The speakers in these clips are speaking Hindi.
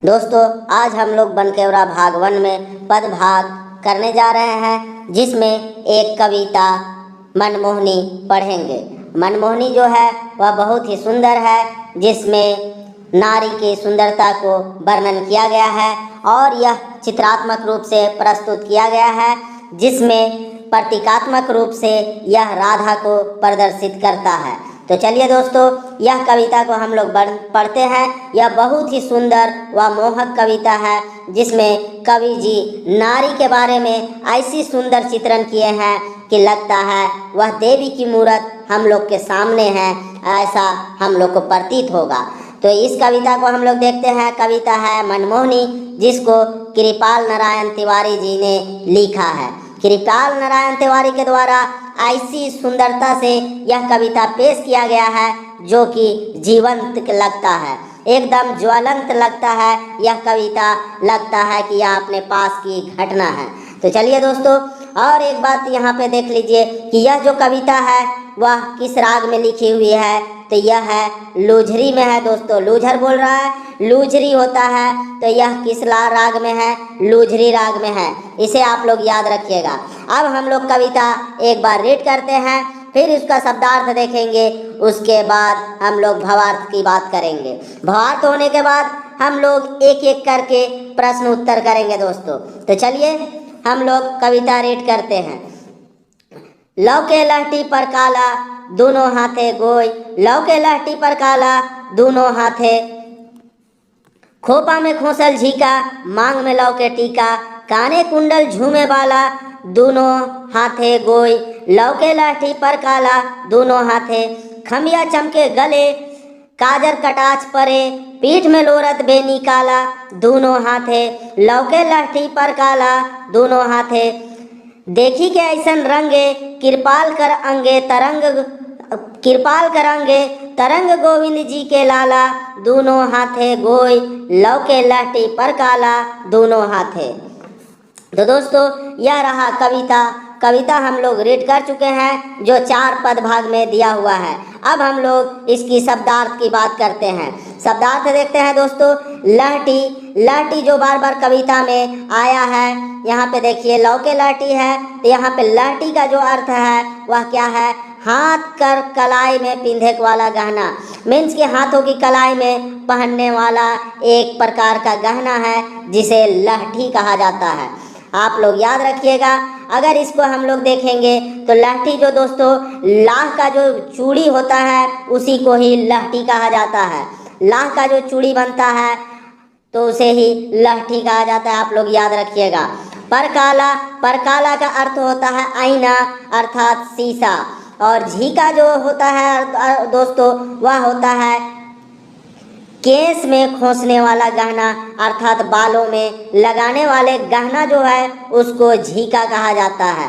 दोस्तों, आज हम लोग बनकेवरा भाग 1 में पद भाग करने जा रहे हैं, जिसमें एक कविता मनमोहनी पढ़ेंगे। मनमोहनी जो है वह बहुत ही सुंदर है, जिसमें नारी की सुंदरता को वर्णन किया गया है और यह चित्रात्मक रूप से प्रस्तुत किया गया है, जिसमें प्रतीकात्मक रूप से यह राधा को प्रदर्शित करता है। तो चलिए दोस्तों, यह कविता को हम लोग पढ़ते हैं। यह बहुत ही सुंदर व मोहक कविता है, जिसमें कवि जी नारी के बारे में ऐसी सुंदर चित्रण किए हैं कि लगता है वह देवी की मूर्त हम लोग के सामने है, ऐसा हम लोग को प्रतीत होगा। तो इस कविता को हम लोग देखते हैं। कविता है मनमोहनी, जिसको कृपाल नारायण तिवारी जी ने लिखा है। कृपाल नारायण तिवारी के द्वारा ऐसी सुंदरता से यह कविता पेश किया गया है, जो कि जीवंत लगता है, एकदम ज्वलंत लगता है। यह कविता लगता है कि यह अपने पास की घटना है। तो चलिए दोस्तों, और एक बात यहाँ पे देख लीजिए कि यह जो कविता है वह किस राग में लिखी हुई है। तो यह है लूझरी में है दोस्तों। लूझर बोल रहा है, लूझरी होता है, तो यह किस राग में है? लूझरी राग में है। इसे आप लोग याद रखिएगा। अब हम लोग कविता एक बार रीड करते हैं, फिर उसका शब्दार्थ देखेंगे। उसके बाद हम लोग भावार्थ की बात करेंगे। भावार्थ होने के बाद हम लोग एक एक करके प्रश्न उत्तर करेंगे दोस्तों। तो चलिए हम लोग कविता रीड करते हैं। लौके लहटी पर काला, दोनों हाथे गोय। लौके लहटी पर काला, दोनों हाथे। खोपा में खोसल झीका, मांग में लौके टीका। काने कुंडल झूमे वाला, दोनों हाथे गोय। लौके लहटी पर काला, दोनों हाथे। खमिया चमके गले, काजर कटाच परे। पीठ में लोरत बेनी काला, दोनों हाथे। लौके लहटी पर काला, दोनों हाथे। देखी के ऐसन रंगे, कृपाल कर अंगे तरंग। कृपाल कर अंगे तरंग गोविंद जी के लाला, दोनों हाथे गोय। लौके लहटी पर काला, दोनों हाथे। तो दोस्तों, यह रहा कविता। कविता हम लोग रीड कर चुके हैं, जो 4 पद भाग में दिया हुआ है। अब हम लोग इसकी शब्दार्थ की बात करते हैं। शब्दार्थ देखते हैं दोस्तों। लहटी, लहटी जो बार बार कविता में आया है। यहाँ पे देखिए लौके लहटी है, तो यहाँ पे लहटी का जो अर्थ है वह क्या है? हाथ कर कलाई में पिंधे वाला गहना, मीन्स के हाथों की कलाई में पहनने वाला एक प्रकार का गहना है, जिसे लहठी कहा जाता है। आप लोग याद रखिएगा। अगर इसको हम लोग देखेंगे तो लहठी जो दोस्तों लाह का जो चूड़ी होता है, उसी को ही लहठी कहा जाता है। लाह का जो चूड़ी बनता है तो उसे ही लहठी कहा जाता है। आप लोग याद रखिएगा। परकाला, परकाला का अर्थ होता है आईना, अर्थात शीशा। और झीका जो होता है दोस्तों, वह होता है केस में खोसने वाला गहना, अर्थात बालों में लगाने वाले गहना जो है उसको झीका कहा जाता है।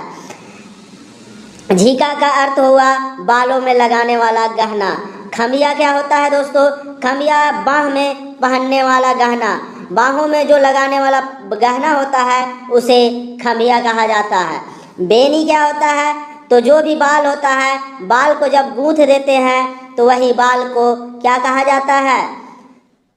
झीका का अर्थ हुआ बालों में लगाने वाला गहना। खमिया क्या होता है दोस्तों? खमिया बाह में पहनने वाला गहना। बाहों में जो लगाने वाला गहना होता है उसे खमिया कहा जाता है। बेनी क्या होता है? तो जो भी बाल होता है, बाल को जब गूंथ देते हैं तो वही बाल को क्या कहा जाता है?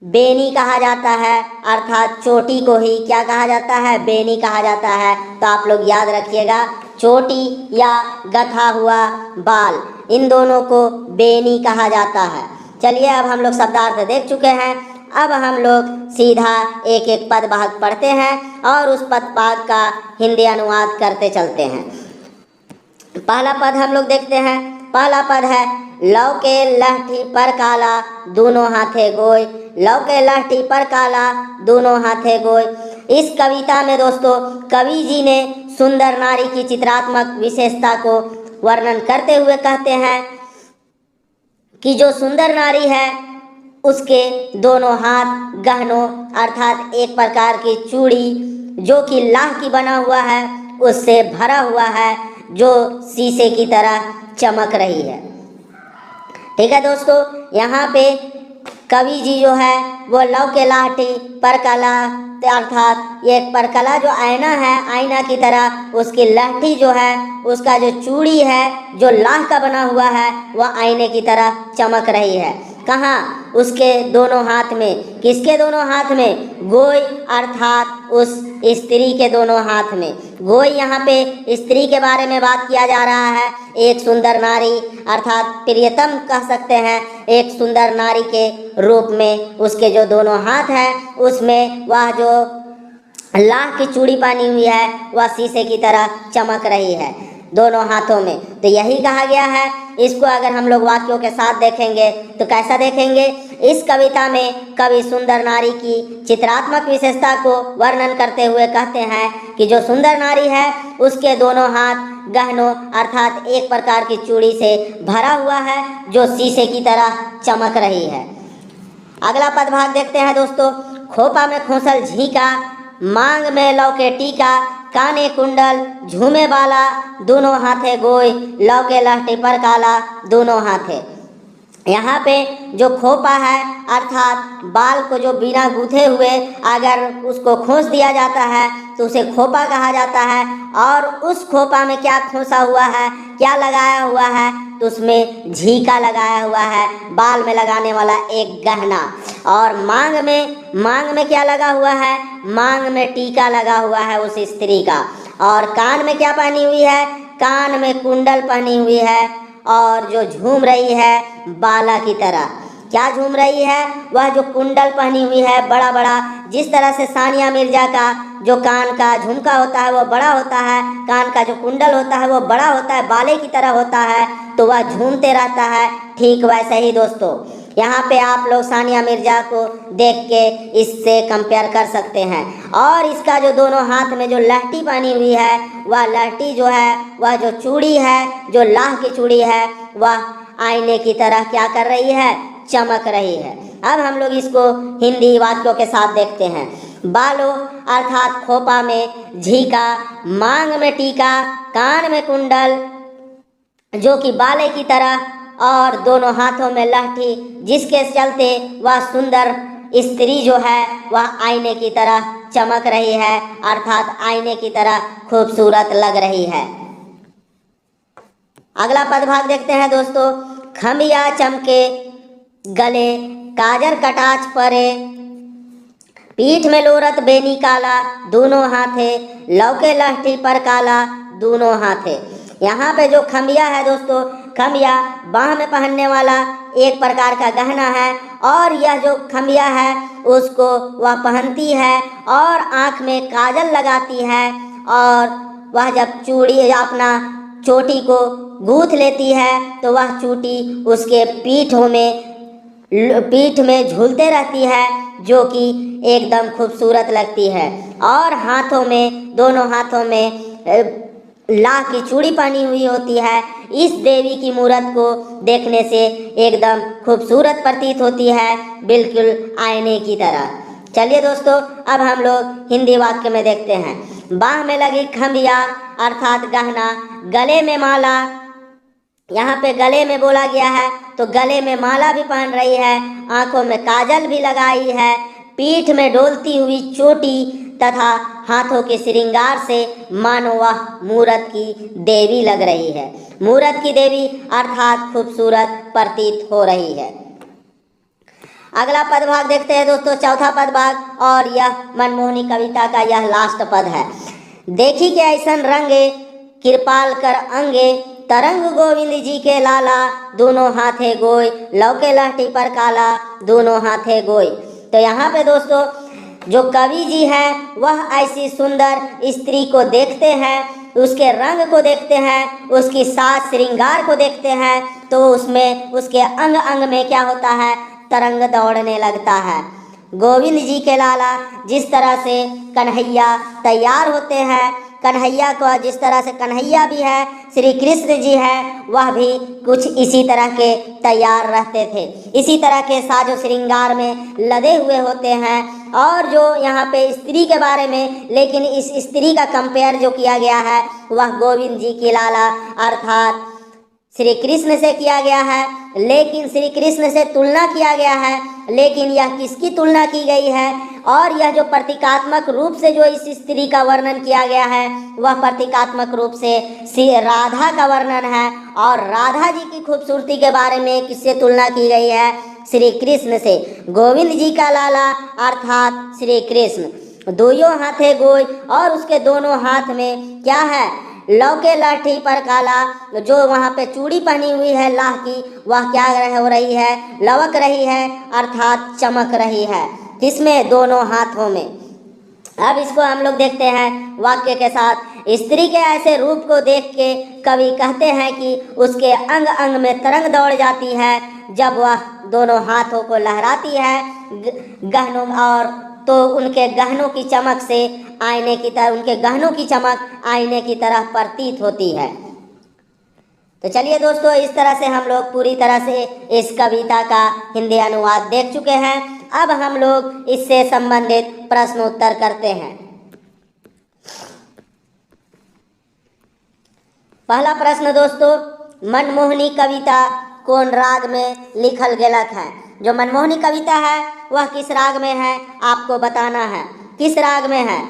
बेनी कहा जाता है, अर्थात चोटी को ही क्या कहा जाता है? बेनी कहा जाता है। तो आप लोग याद रखिएगा, चोटी या गथा हुआ बाल, इन दोनों को बेनी कहा जाता है। चलिए अब हम लोग शब्दार्थ देख चुके हैं। अब हम लोग सीधा एक एक पद भाग पढ़ते हैं और उस पद भाग का हिंदी अनुवाद करते चलते हैं। पहला पद हम लोग देखते हैं। पहला पद है लौके लहठी पर काला, दोनों हाथे गोय। लौके लहठी पर काला, दोनों हाथे गोय। इस कविता में दोस्तों कवि जी ने सुंदर नारी की चित्रात्मक विशेषता को वर्णन करते हुए कहते हैं कि जो सुंदर नारी है उसके दोनों हाथ गहनों, अर्थात एक प्रकार की चूड़ी जो कि लाह की बना हुआ है, उससे भरा हुआ है, जो शीशे की तरह चमक रही है। ठीक है दोस्तों, यहाँ पे कवि जी जो है वो लौके लहठी परकला, अर्थात ये परकला जो आईना है, आईना की तरह उसकी लहठी जो है, उसका जो चूड़ी है जो लाह का बना हुआ है, वह आईने की तरह चमक रही है। कहाँ? उसके दोनों हाथ में। किसके दोनों हाथ में? गोई अर्थात उस स्त्री के दोनों हाथ में। गोई यहाँ पे स्त्री के बारे में बात किया जा रहा है। एक सुंदर नारी अर्थात प्रियतम कह सकते हैं, एक सुंदर नारी के रूप में उसके जो दोनों हाथ हैं उसमें वह जो लाह की चूड़ी पहनी हुई है वह शीशे की तरह चमक रही है दोनों हाथों में। तो यही कहा गया है। इसको अगर हम लोग वाक्यों के साथ देखेंगे तो कैसा देखेंगे? इस कविता में कवि सुंदर नारी की चित्रात्मक विशेषता को वर्णन करते हुए कहते हैं कि जो सुंदर नारी है उसके दोनों हाथ गहनों अर्थात एक प्रकार की चूड़ी से भरा हुआ है जो शीशे की तरह चमक रही है। अगला पदभाग देखते हैं दोस्तों। खोपा में खोसल झीका, मांग में लौके टीका, काने कुंडल झूमे बाला, दोनों हाथे गोय, लौके लहटी पर काला, दोनों हाथे। यहाँ पे जो खोपा है अर्थात बाल को जो बिना गूंथे हुए अगर उसको खोस दिया जाता है तो उसे खोपा कहा जाता है। और उस खोपा में क्या खोसा हुआ है, क्या लगाया हुआ है? तो उसमें झीका लगाया हुआ है, बाल में लगाने वाला एक गहना। और मांग में क्या लगा हुआ है? मांग में टीका लगा हुआ है उस स्त्री का। और कान में क्या पहनी हुई है? कान में कुंडल पहनी हुई है और जो झूम रही है बाला की तरह। क्या झूम रही है? वह जो कुंडल पहनी हुई है बड़ा बड़ा, जिस तरह से सानिया मिर्जा का जो कान का झुमका होता है वो बड़ा होता है, कान का जो कुंडल होता है वो बड़ा होता है, बाले की तरह होता है, तो वह झूमते रहता है। ठीक वैसे ही दोस्तों यहाँ पे आप लोग सानिया मिर्जा को देख के इससे कंपेयर कर सकते हैं। और इसका जो दोनों हाथ में जो लहटी पहनी हुई है वह लहटी जो है, वह जो चूड़ी है, जो लाह की चूड़ी है, वह आईने की तरह क्या कर रही है? चमक रही है। अब हम लोग इसको हिंदी वाक्यों के साथ देखते हैं। बालों अर्थात खोपा में झीका, मांग में टीका, कान में कुंडल जो कि बाले की तरह, और दोनों हाथों में लहठी जिसके चलते वह सुंदर स्त्री जो है वह आईने की तरह चमक रही है अर्थात आईने की तरह खूबसूरत लग रही है। अगला पदभाग देखते हैं दोस्तों। खमिया चमके गले, काजर कटाच परे, पीठ में लोरत बेनी काला, दोनों हाथे, लौके लहठी पर काला, दोनों हाथे। यहाँ पे जो खमिया है दोस्तों, खमिया बाह में पहनने वाला एक प्रकार का गहना है। और यह जो खमिया है उसको वह पहनती है और आँख में काजल लगाती है। और वह जब चूड़ी अपना चोटी को गूंथ लेती है तो वह चोटी उसके पीठ में झूलते रहती है जो कि एकदम खूबसूरत लगती है। और हाथों में, दोनों हाथों में लाह की चूड़ी पहनी हुई होती है। इस देवी की मूरत को देखने से एकदम खूबसूरत प्रतीत होती है, बिल्कुल आईने की तरह। चलिए दोस्तों अब हम लोग हिंदी वाक्य में देखते हैं। बाह में लगी खमिया अर्थात गहना, गले में माला, यहाँ पे गले में बोला गया है तो गले में माला भी पहन रही है, आंखों में काजल भी लगाई है, पीठ में डोलती हुई चोटी तथा हाथों के श्रृंगार से मानो वह मूरत की देवी लग रही है। मूरत की देवी अर्थात खूबसूरत प्रतीत हो रही है। अगला पदभाग देखते हैं दोस्तों, चौथा पदभाग, और यह मनमोहनी कविता का यह लास्ट पद है। देखी के ऐसन रंगे, कृपाल कर अंगे, तरंग गोविंद जी के लाला, दोनों हाथे गोय, लौके लहटी पर काला, दोनों हाथे गोय। तो यहाँ पे दोस्तों जो कवि जी हैं वह ऐसी सुंदर स्त्री को देखते हैं, उसके रंग को देखते हैं, उसकी साज श्रृंगार को देखते हैं, तो उसमें उसके अंग अंग में क्या होता है? तरंग दौड़ने लगता है। गोविंद जी के लाला जिस तरह से कन्हैया तैयार होते हैं, कन्हैया को जिस तरह से कन्हैया भी है, श्री कृष्ण जी है, वह भी कुछ इसी तरह के तैयार रहते थे, इसी तरह के साजो श्रृंगार में लदे हुए होते हैं। और जो यहाँ पे स्त्री के बारे में, लेकिन इस स्त्री का कंपेयर जो किया गया है वह गोविंद जी की लाला अर्थात श्री कृष्ण से किया गया है, लेकिन श्री कृष्ण से तुलना किया गया है, लेकिन यह किसकी तुलना की गई है? और यह जो प्रतीकात्मक रूप से जो इस स्त्री का वर्णन किया गया है वह प्रतीकात्मक रूप से श्री राधा का वर्णन है। और राधा जी की खूबसूरती के बारे में किससे तुलना की गई है? श्री कृष्ण से। गोविंद जी का लाला अर्थात श्री कृष्ण। दोयों हाथे गोय और उसके दोनों हाथ में क्या है, लौके लाठी पर काला। जो वहाँ पे चूड़ी पहनी हुई है लाह की, वह क्या हो रही है, लवक रही है अर्थात चमक रही है। किसमें, दोनों हाथों में। अब इसको हम लोग देखते हैं वाक्य के साथ। स्त्री के ऐसे रूप को देख के कवि कहते हैं कि उसके अंग अंग में तरंग दौड़ जाती है जब वह दोनों हाथों को लहराती है गहनों, और तो उनके गहनों की चमक से आईने की तरह, उनके गहनों की चमक आईने की तरह प्रतीत होती है। तो चलिए दोस्तों, इस तरह से हम लोग पूरी तरह से इस कविता का हिंदी अनुवाद देख चुके हैं। अब हम लोग इससे संबंधित प्रश्न उत्तर करते हैं। पहला प्रश्न दोस्तों, मनमोहनी कविता कौन राग में लिखल गेलक है। जो मनमोहनी कविता है वह किस राग में है, आपको बताना है। किस राग में है,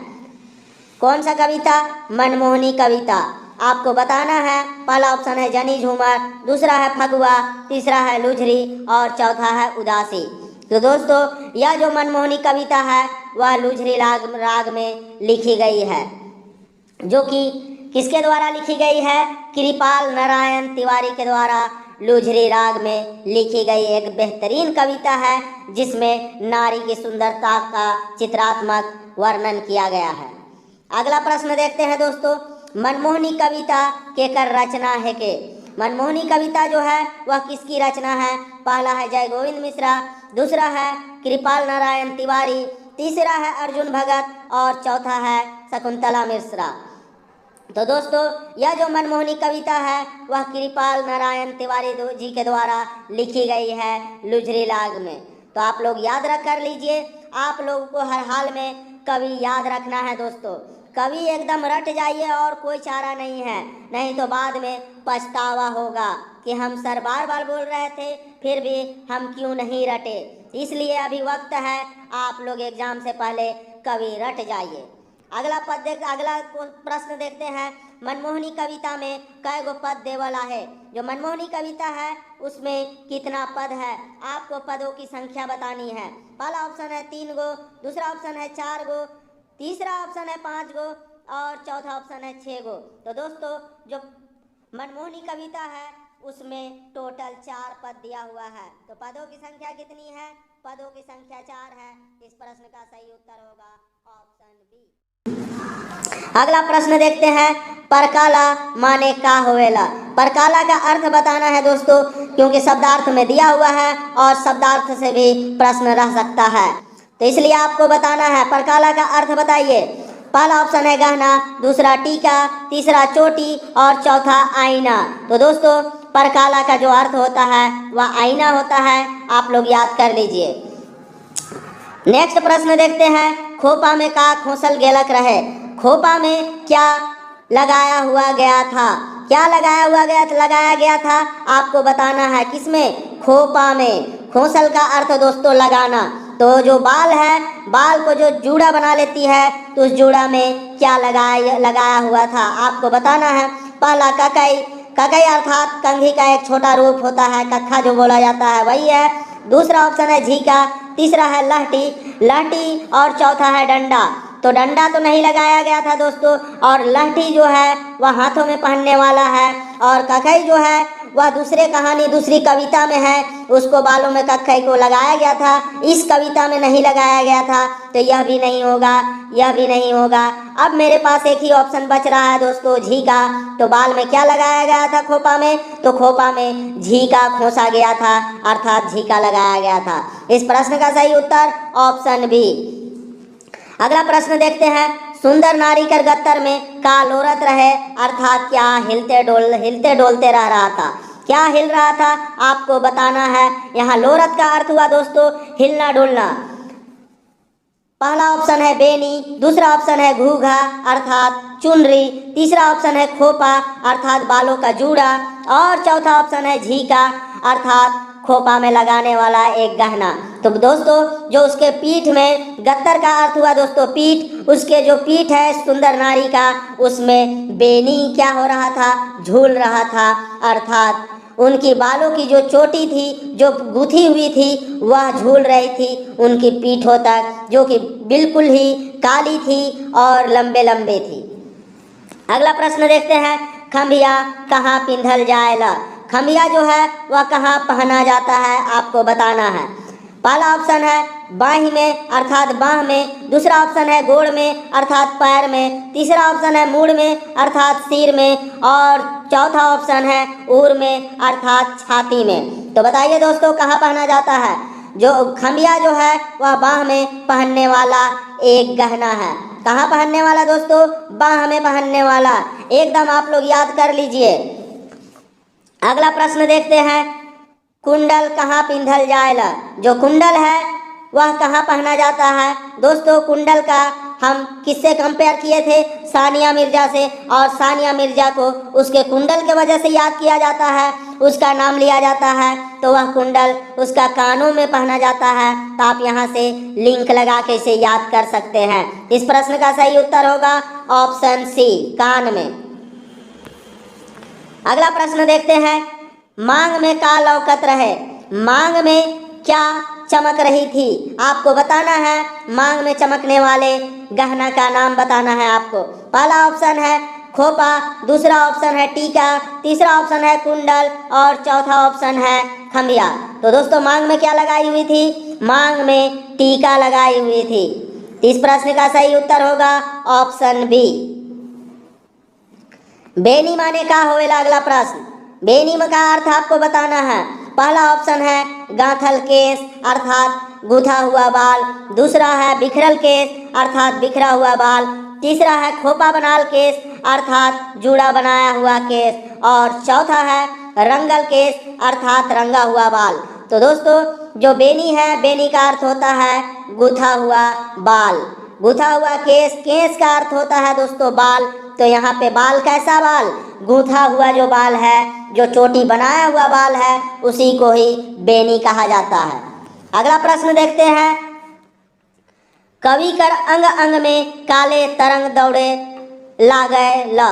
कौन सा कविता, मनमोहनी कविता, आपको बताना है। पहला ऑप्शन है जनी झूमर, दूसरा है फगुआ, तीसरा है लुझरी और चौथा है उदासी। तो दोस्तों, यह जो मनमोहनी कविता है वह लुझरी राग में लिखी गई है, जो कि किसके द्वारा लिखी गई है, कृपाल नारायण तिवारी के द्वारा लुझरी राग में लिखी गई एक बेहतरीन कविता है, जिसमें नारी की सुंदरता का चित्रात्मक वर्णन किया गया है। अगला प्रश्न देखते हैं दोस्तों, मनमोहनी कविता केकर रचना है के। मनमोहनी कविता जो है वह किसकी रचना है। पहला है जय गोविंद मिश्रा, दूसरा है कृपाल नारायण तिवारी, तीसरा है अर्जुन भगत और चौथा है शकुंतला मिश्रा। तो दोस्तों, यह जो मनमोहनी कविता है वह कृपाल नारायण तिवारी जी के द्वारा लिखी गई है लुझरी राग में। तो आप लोग याद रख कर लीजिए, आप लोगों को हर हाल में कवि याद रखना है दोस्तों। कवि एकदम रट जाइए और कोई चारा नहीं है, नहीं तो बाद में पछतावा होगा कि हम सर बार बार बोल रहे थे फिर भी हम क्यों नहीं रटे। इसलिए अभी वक्त है, आप लोग एग्जाम से पहले कवि रट जाइए। अगला प्रश्न देखते हैं, मनमोहनी कविता में कै गो पद देवला है। जो मनमोहनी कविता है उसमें कितना पद है, आपको पदों की संख्या बतानी है। पहला ऑप्शन है 3 गो, दूसरा ऑप्शन है 4 गो, तीसरा ऑप्शन है 5 गो और चौथा ऑप्शन है 6 गो। तो दोस्तों, जो मनमोहनी कविता है उसमें टोटल 4 पद दिया हुआ है। तो पदों की संख्या कितनी है, पदों की संख्या 4 है। इस प्रश्न का सही उत्तर होगा ऑप्शन बी। अगला प्रश्न देखते हैं, परकाला माने का होवेला। परकाला का अर्थ बताना है दोस्तों, क्योंकि शब्दार्थ में दिया हुआ है और शब्दार्थ से भी प्रश्न रह सकता है, तो इसलिए आपको बताना है। परकाला का अर्थ बताइए। पहला ऑप्शन है गहना, दूसरा टीका, तीसरा चोटी और चौथा आईना। तो दोस्तों, परकाला का जो अर्थ होता है वह आईना होता है, आप लोग याद कर लीजिए। नेक्स्ट प्रश्न देखते हैं, खोपा में का खोसल गेलक रहे। खोपा में क्या लगाया हुआ गया था, क्या लगाया गया था आपको बताना है। किसमें, खोपा में। खोसल का अर्थ दोस्तों लगाना। तो जो बाल है, बाल को जो जूड़ा बना लेती है, तो उस जूड़ा में क्या लगाया हुआ था आपको बताना है। पहला ककई, ककई अर्थात कंघी का एक छोटा रूप होता है, कत्था जो बोला जाता है वही है। दूसरा ऑप्शन है झीका, तीसरा है लहटी, लहटी और चौथा है डंडा। तो डंडा तो नहीं लगाया गया था दोस्तों, और लहठी जो है वह हाथों में पहनने वाला है, और ककई जो है वह दूसरी कविता में है, उसको बालों में ककई को लगाया गया था, इस कविता में नहीं लगाया गया था। तो यह भी नहीं होगा, यह भी नहीं होगा। अब मेरे पास एक ही ऑप्शन बच रहा है दोस्तों, झीका। तो बाल में क्या लगाया गया था खोपा में, तो खोपा में झीका खोसा गया था, अर्थात झीका लगाया गया था। इस प्रश्न का सही उत्तर ऑप्शन बी। अगला प्रश्न देखते हैं, सुंदर नारी कर गत्तर में का लोरत रहे, अर्थात क्या हिलते डोलते रह रहा था। क्या हिल रहा था आपको बताना है। यहाँ लोरत का अर्थ हुआ दोस्तों हिलना डुलना। पहला ऑप्शन है बेनी, दूसरा ऑप्शन है घूघा अर्थात चुनरी, तीसरा ऑप्शन है खोपा अर्थात बालों का जूड़ा और चौथा ऑप्शन है झीका अर्थात खोपा में लगाने वाला एक गहना। तो दोस्तों, जो उसके पीठ में, गत्तर का अर्थ हुआ दोस्तों पीठ, उसके जो पीठ है सुंदर नारी का, उसमें बेनी क्या हो रहा था, झूल रहा था, अर्थात उनकी बालों की जो चोटी थी, जो गुथी हुई थी, वह झूल रही थी उनकी पीठों तक, जो कि बिल्कुल ही काली थी और लंबे लंबे थी। अगला प्रश्न देखते हैं, खम्बिया कहाँ पिंधल जाएला। खम्बिया जो है वह कहाँ पहना जाता है, आपको बताना है। पहला ऑप्शन है बाहीं में अर्थात बाह में, दूसरा ऑप्शन है गोड़ में अर्थात पैर में, तीसरा ऑप्शन है मूड़ में अर्थात सिर में, और चौथा ऑप्शन है ऊर में अर्थात छाती में। तो बताइए दोस्तों, कहाँ पहना जाता है? जो खम्बिया जो है वह बाह में पहनने वाला एक गहना है। कहाँ पहनने वाला दोस्तों? बाह में पहनने वाला। एकदम आप लोग याद कर लीजिए। अगला प्रश्न देखते हैं, कुंडल कहाँ पिंधल जाएला। जो कुंडल है वह कहाँ पहना जाता है? दोस्तों, कुंडल का हम किससे कंपेयर किए थे? सानिया मिर्जा से। और सानिया मिर्जा को उसके कुंडल के वजह से याद किया जाता है, उसका नाम लिया जाता है। तो वह कुंडल उसका कानों में पहना जाता है। तो आप यहाँ से लिंक लगा के इसे याद कर सकते हैं। इस प्रश्न का सही उत्तर होगा ऑप्शन सी, कान में। अगला प्रश्न देखते हैं, मांग में का लौकत रहे। मांग में क्या चमक रही थी, आपको बताना है। मांग में चमकने वाले गहना का नाम बताना है आपको। पहला ऑप्शन है खोपा, दूसरा ऑप्शन है टीका, तीसरा ऑप्शन है कुंडल, और चौथा ऑप्शन है खम्बिया। तो दोस्तों, मांग में क्या लगाई हुई थी? मांग में टीका लगाई हुई थी। इस प्रश्न का सही उत्तर होगा ऑप्शन बी। बेनी माने का होवेला। अगला प्रश्न, बेनी में का अर्थ आपको बताना है। पहला ऑप्शन है गांथल केस अर्थात गूथा हुआ बाल, दूसरा है बिखरल केस अर्थात बिखरा हुआ बाल, तीसरा है खोपा बनाल केस अर्थात जूड़ा बनाया हुआ केस, और चौथा है रंगल केस अर्थात रंगा हुआ बाल। तो दोस्तों, जो बेनी है, बेनी का अर्थ होता है गूथा हुआ बाल। गूथा हुआ केस, केस का अर्थ होता है दोस्तों बाल। तो यहाँ पे बाल कैसा बाल? गूथा हुआ जो बाल है, जो चोटी बनाया हुआ बाल है, उसी को ही बेनी कहा जाता है। अगला प्रश्न देखते हैं, कवि कर अंग अंग में काले तरंग दौड़े लागे ल।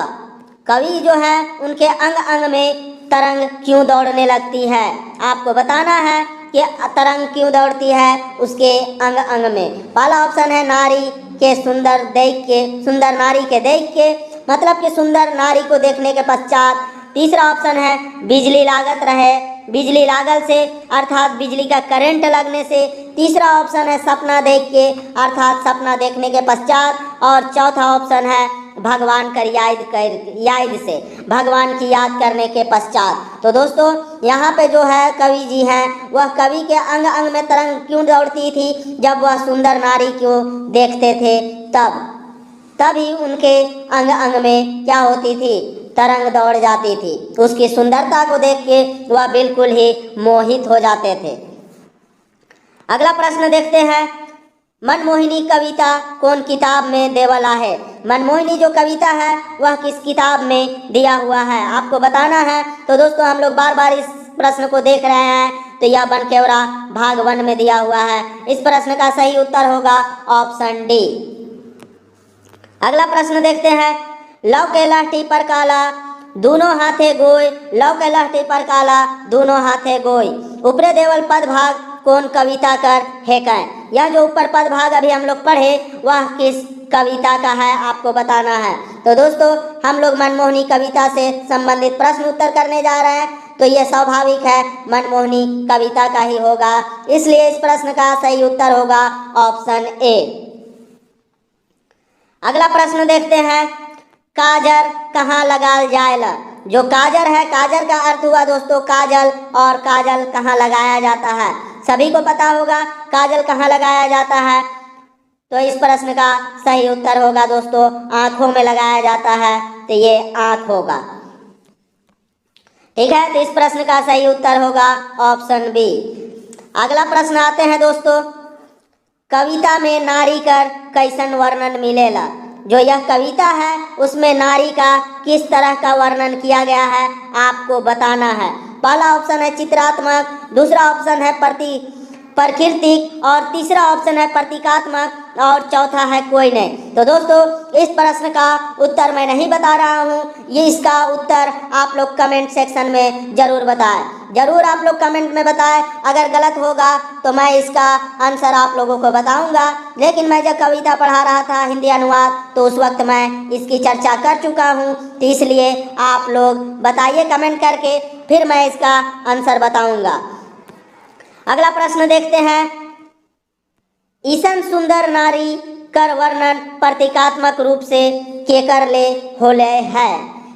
कवि जो है उनके अंग अंग में तरंग क्यों दौड़ने लगती है, आपको बताना है कि तरंग क्यों दौड़ती है उसके अंग अंग में। पहला ऑप्शन है नारी के सुंदर देख के, सुंदर नारी के देख के, मतलब कि सुंदर नारी को देखने के पश्चात। तीसरा ऑप्शन है बिजली लागत रहे, बिजली लागल से अर्थात बिजली का करंट लगने से। तीसरा ऑप्शन है सपना देख के अर्थात सपना देखने के पश्चात, और चौथा ऑप्शन है भगवान कर याद से, भगवान की याद करने के पश्चात। तो दोस्तों, यहाँ पे जो है कवि जी हैं, वह कवि के अंग अंग में तरंग क्यों दौड़ती थी? जब वह सुंदर नारी को देखते थे तभी उनके अंग अंग में क्या होती थी? तरंग दौड़ जाती थी। उसकी सुंदरता को देख के वह बिल्कुल ही मोहित हो जाते थे। अगला प्रश्न देखते हैं, मनमोहिनी कविता कौन किताब में देवला है। मनमोहिनी जो कविता है वह किस किताब में दिया हुआ है, आपको बताना है। तो दोस्तों, हम लोग बार बार इस प्रश्न को देख रहे हैं, तो यह बनकेवरा भाग 1 में दिया हुआ है। इस प्रश्न का सही उत्तर होगा ऑप्शन डी। अगला प्रश्न देखते हैं, लव के लाठी पर काला दोनों हाथे गोय, लव के लाठी पर काला दोनों हाथे गोय। ऊपरे देवल पद भाग कौन कविता कर है कैं। यह जो ऊपर पद भाग अभी हम लोग पढ़े वह किस कविता का है, आपको बताना है। तो दोस्तों, हम लोग मनमोहिनी कविता से संबंधित प्रश्न उत्तर करने जा रहे हैं, तो यह स्वाभाविक है मनमोहिनी कविता का ही होगा। इसलिए इस प्रश्न का सही उत्तर होगा ऑप्शन ए। अगला प्रश्न देखते हैं, काजर कहाँ लगाल जाएला। जो काजर है, काजर का अर्थ हुआ दोस्तों काजल, और काजल कहाँ लगाया जाता है, सभी को पता होगा काजल कहाँ लगाया जाता है। तो इस प्रश्न का सही उत्तर होगा दोस्तों आंखों में लगाया जाता है, तो ये आंख होगा। ठीक है, तो इस प्रश्न का सही उत्तर होगा ऑप्शन बी। अगला प्रश्न आते हैं दोस्तों, कविता में नारी कर कैसन वर्णन मिलेला। जो यह कविता है उसमें नारी का किस तरह का वर्णन किया गया है, आपको बताना है। पहला ऑप्शन है चित्रात्मक, दूसरा ऑप्शन है प्राकृतिक, और तीसरा ऑप्शन है प्रतीकात्मक, और चौथा है कोई नहीं। तो दोस्तों इस प्रश्न का उत्तर मैं नहीं बता रहा हूँ, ये इसका उत्तर आप लोग कमेंट सेक्शन में जरूर बताएं, जरूर आप लोग कमेंट में बताएं। अगर गलत होगा तो मैं इसका आंसर आप लोगों को बताऊंगा, लेकिन मैं जब कविता पढ़ा रहा था हिंदी अनुवाद तो उस वक्त मैं इसकी चर्चा कर चुका हूँ, तो इसलिए आप लोग बताइए कमेंट करके, फिर मैं इसका आंसर बताऊंगा। अगला प्रश्न देखते हैं। ईसन सुंदर नारी कर वर्णन प्रतीकात्मक रूप से के कर ले होले है।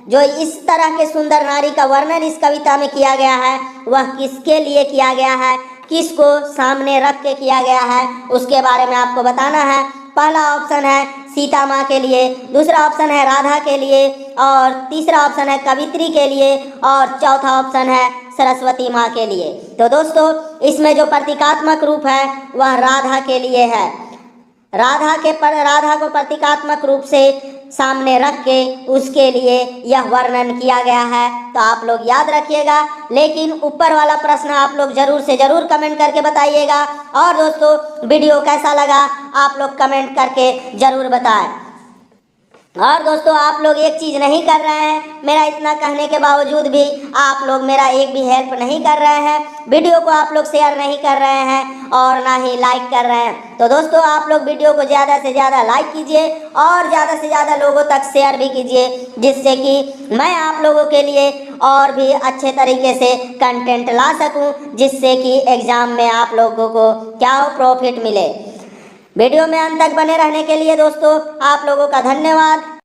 जो इस तरह के सुंदर नारी का वर्णन इस कविता में किया गया है वह किसके लिए किया गया है, किसको सामने रख के किया गया है, उसके बारे में आपको बताना है। पहला ऑप्शन है सीता माँ के लिए, दूसरा ऑप्शन है राधा के लिए, और तीसरा ऑप्शन है कवित्री के लिए, और चौथा ऑप्शन है सरस्वती माँ के लिए। तो दोस्तों इसमें जो प्रतीकात्मक रूप है वह राधा के लिए है। राधा को प्रतीकात्मक रूप से सामने रख के उसके लिए यह वर्णन किया गया है, तो आप लोग याद रखिएगा। लेकिन ऊपर वाला प्रश्न आप लोग जरूर से जरूर कमेंट करके बताइएगा। और दोस्तों वीडियो कैसा लगा आप लोग कमेंट करके जरूर बताएं। और दोस्तों आप लोग एक चीज़ नहीं कर रहे हैं, मेरा इतना कहने के बावजूद भी आप लोग मेरा एक भी हेल्प नहीं कर रहे हैं, वीडियो को आप लोग शेयर नहीं कर रहे हैं और ना ही लाइक कर रहे हैं। तो दोस्तों आप लोग वीडियो को ज़्यादा से ज़्यादा लाइक कीजिए और ज़्यादा से ज़्यादा लोगों तक शेयर भी कीजिए, जिससे कि मैं आप लोगों के लिए और भी अच्छे तरीके से कंटेंट ला सकूं, जिससे कि एग्ज़ाम में आप लोगों को क्या प्रॉफिट मिले। वीडियो में अंत तक बने रहने के लिए दोस्तों आप लोगों का धन्यवाद।